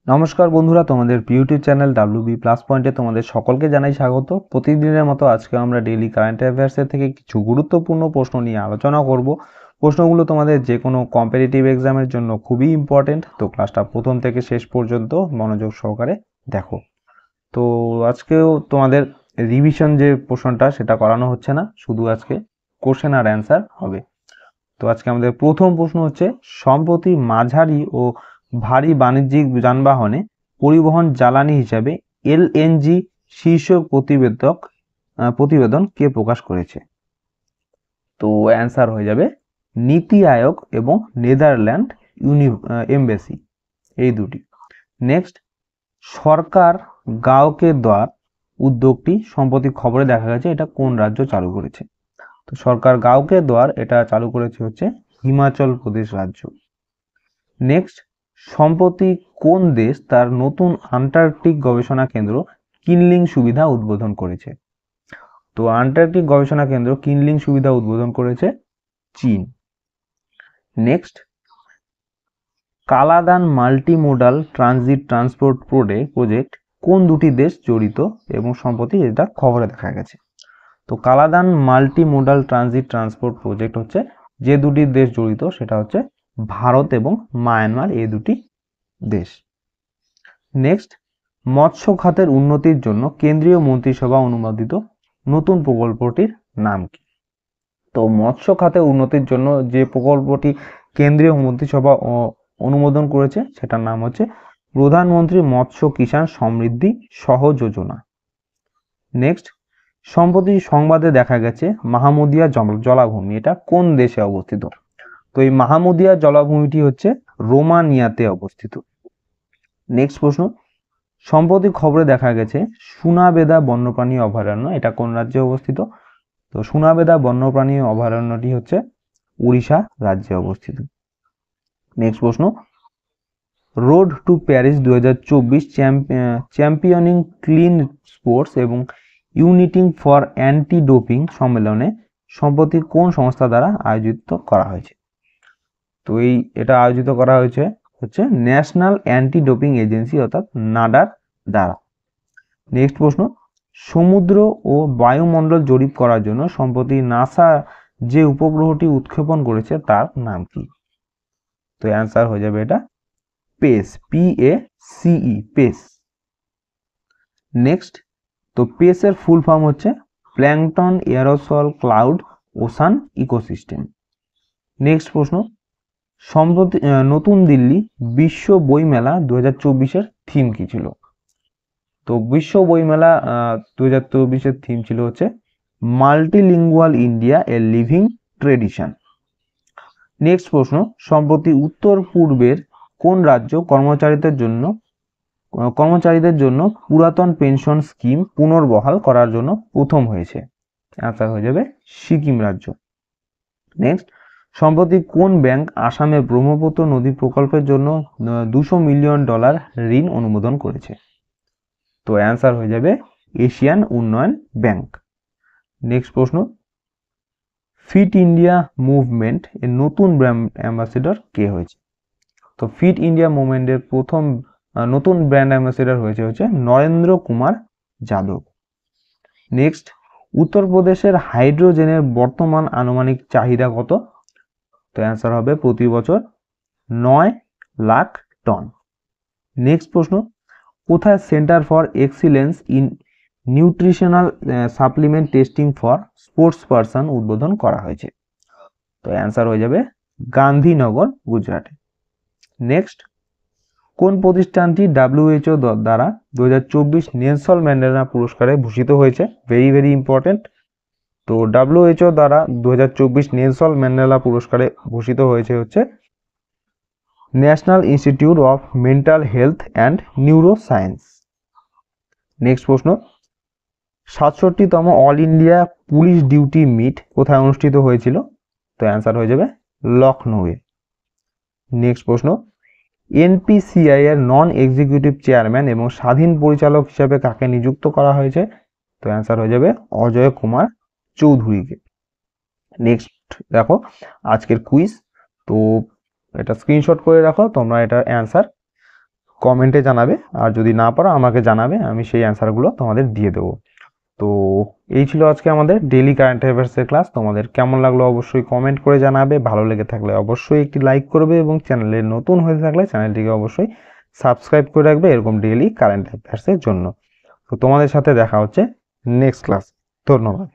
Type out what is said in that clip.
নমস্কার বন্ধুরা, তোমাদের ইউটিউব চ্যানেল WB প্লাস পয়েন্টে তোমাদের সকলকে জানাই স্বাগত। প্রতিদিনের মতো আজকে আমরা ডেইলি কারেন্ট অ্যাফেয়ার্সের থেকে কিছু গুরুত্বপূর্ণ প্রশ্ন নিয়ে আলোচনা করব। প্রশ্নগুলো তোমাদের যে কোনো কম্পিটিটিভ এক্সামের জন্য খুবই ইম্পর্টেন্ট, তো ক্লাসটা প্রথম থেকে শেষ পর্যন্ত মনোযোগ সহকারে দেখো। তো আজকেও তোমাদের রিভিশন যে পোর্শনটা সেটা করানো হচ্ছে না, শুধু আজকে কোশ্চেন আর অ্যান্সার হবে। তো আজকে আমাদের প্রথম প্রশ্ন হচ্ছে, সম্প্রতি মাঝারি ও ভারী বাণিজ্যিক যানবাহনে পরিবহন জ্বালানি হিসাবে LNG শীর্ষ প্রতিবেদন কে প্রকাশ করেছে? তো অ্যান্সার হয়ে যাবে নীতি আয়োগ এবং নেদারল্যান্ড এমবেসি, এই দুটি। নেক্সট, সরকার গাঁওকে দ্বার উদ্যোগটি সম্প্রতি খবরে দেখা গেছে এটা কোন রাজ্য চালু করেছে? তো সরকার গাঁওকে দ্বার এটা চালু করেছে হচ্ছে হিমাচল প্রদেশ রাজ্য। নেক্সট, সম্প্রতি কোন দেশ তার নতুন আন্টার্কটিক গবেষণা কেন্দ্র কিনলিং সুবিধা উদ্বোধন করেছে? তো আন্টার্কটিক গবেষণা কেন্দ্র কিনলিং সুবিধা উদ্বোধন করেছে চীন। Next, Kaladan multimodal transit transport project কোন দুটি দেশ জড়িত এবং সম্প্রতি এটা খবরে দেখা গেছে? তো Kaladan multimodal transit transport project হচ্ছে যে দুটি দেশ জড়িত সেটা হচ্ছে ভারত এবং মায়ানমার, এই দুটি দেশ। নেক্সট, মৎস্য খাতের উন্নতির জন্য কেন্দ্রীয় মন্ত্রিসভা অনুমোদিত নতুন প্রকল্পটির নাম কি? তো মৎস্য খাতের উন্নতির জন্য যে প্রকল্পটি কেন্দ্রীয় মন্ত্রিসভা অনুমোদন করেছে সেটার নাম হচ্ছে প্রধানমন্ত্রী মৎস্য কিষাণ সমৃদ্ধি সহযোজনা। নেক্সট, সম্প্রতি সংবাদে দেখা গেছে মাহমুদিয়া জলাভূমি এটা কোন দেশে অবস্থিত? তো এই মাহমুদিয়া জলাভূমিটি হচ্ছে রোমানিয়াতে অবস্থিত। নেক্সট প্রশ্ন, সম্প্রতি খবরে দেখা গেছে সোনাবেদা বন্যপ্রাণী অভয়ারণ্য এটা কোন রাজ্যে অবস্থিত? তো সোনাবেদা বন্যপ্রাণী অভয়ারণ্যটি হচ্ছে উড়িষ্যা রাজ্যে অবস্থিত। নেক্সট প্রশ্ন, road to Paris 2024 championing clean sports এবং ইউনিটিং ফর অ্যান্টি ডোপিং সম্মেলনে সম্প্রতি কোন সংস্থা দ্বারা আয়োজিত করা হয়েছে? তো এটা আয়োজিত করা হয়েছে হচ্ছে ন্যাশনাল অ্যান্টি ডোপিং এজেন্সি অর্থাৎ নাডার দ্বারা। নেক্সট প্রশ্ন, সমুদ্র ও বায়ুমণ্ডল জরিপ করার জন্য সম্প্রতি নাসা যে উপগ্রহটি উৎক্ষেপণ করেছে তার নাম কি? তো অ্যান্সার হয়ে যাবে এটা পেস, PACE, পেস। নেক্সট, তো পেসের ফুল ফর্ম হচ্ছে plankton aerosol cloud ocean ecosystem. Next প্রশ্ন, সম্প্রতি নতুন দিল্লি বিশ্ব বইমেলা 2024-এর থিম কি ছিল? তো বিশ্ব বইমেলা 2024-এর থিম ছিল হচ্ছে multilingual India a living tradition. Next প্রশ্ন, সম্প্রতি উত্তর পূর্বের কোন রাজ্য কর্মচারীদের জন্য পুরাতন পেনশন স্কিম পুনর্বহাল করার জন্য প্রথম হয়েছে? অ্যান্সার হয়ে যাবে সিকিম রাজ্য। নেক্সট, সম্প্রতি কোন ব্যাংক আসামে ব্রহ্মপুত্র নদী প্রকল্পের জন্য $200 মিলিয়ন ঋণ অনুমোদন করেছে? তো অ্যান্সার হয়ে যাবে এশিয়ান উন্নয়ন ব্যাংক। নেক্সট প্রশ্ন, ফিট ইন্ডিয়া মুভমেন্ট এর নতুন ব্র্যান্ড অ্যাম্বাসেডর কে হয়েছে? তো ফিট ইন্ডিয়া মুভমেন্টের প্রথম নতুন ব্র্যান্ড অ্যাম্বাসেডর হচ্ছে নরেন্দ্র কুমার যাদব। নেক্সট, উত্তরপ্রদেশের হাইড্রোজেনের বর্তমান আনুমানিক চাহিদা কত? তো অ্যান্সার হবে প্রতি বছর 9 লাখ টন। নেক্সট প্রশ্ন, কোথায় centre for excellence in nutritional supplement testing for sports person উদ্বোধন করা হয়েছে? তো অ্যান্সার হয়ে যাবে গান্ধীনগর, গুজরাটে। নেক্সট, কোন প্রতিষ্ঠানটি WHO দ্বারা 2024 নেলসন ম্যান্ডেলা পুরস্কারে ভূষিত হয়েছে? Very very important. তো WHO দ্বারা 2024 নেলসন ম্যান্ডেলা পুরস্কারে ভূষিত হয়েছে হচ্ছে National Institute of Mental Health and Neuro Science. Next প্রশ্ন, 67তম All India Police Duty Meet কোথায় অনুষ্ঠিত হয়েছিল? তো অ্যান্সার হয়ে যাবে লখনৌয়ে। নেক্সট প্রশ্ন, NPCI এর নন এক্সিকিউটিভ চেয়ারম্যান এবং স্বাধীন পরিচালক হিসাবে কাকে নিযুক্ত করা হয়েছে? তো অ্যান্সার হয়ে যাবে অজয় কুমার চৌধুরীকে। নেক্সট দেখো আজকের কুইজ, তো এটা স্ক্রিনশট করে রাখো তোমরা এটার অ্যান্সার কমেন্টে জানাবে, আর যদি না পারো আমাকে জানাবে, আমি সেই অ্যান্সারগুলো তোমাদের দিয়ে দেবো। তো এই ছিল আজকে আমাদের ডেইলি কারেন্ট অ্যাফেয়ার্সের ক্লাস। তোমাদের কেমন লাগলো অবশ্যই কমেন্ট করে জানাবে, ভালো লেগে থাকলে অবশ্যই একটি লাইক করবে এবং চ্যানেলে নতুন হয়ে থাকলে চ্যানেলটিকে অবশ্যই সাবস্ক্রাইব করে রাখবে এরকম ডেইলি কারেন্ট অ্যাফেয়ার্সের জন্য। তো তোমাদের সাথে দেখা হচ্ছে নেক্সট ক্লাস। ধন্যবাদ।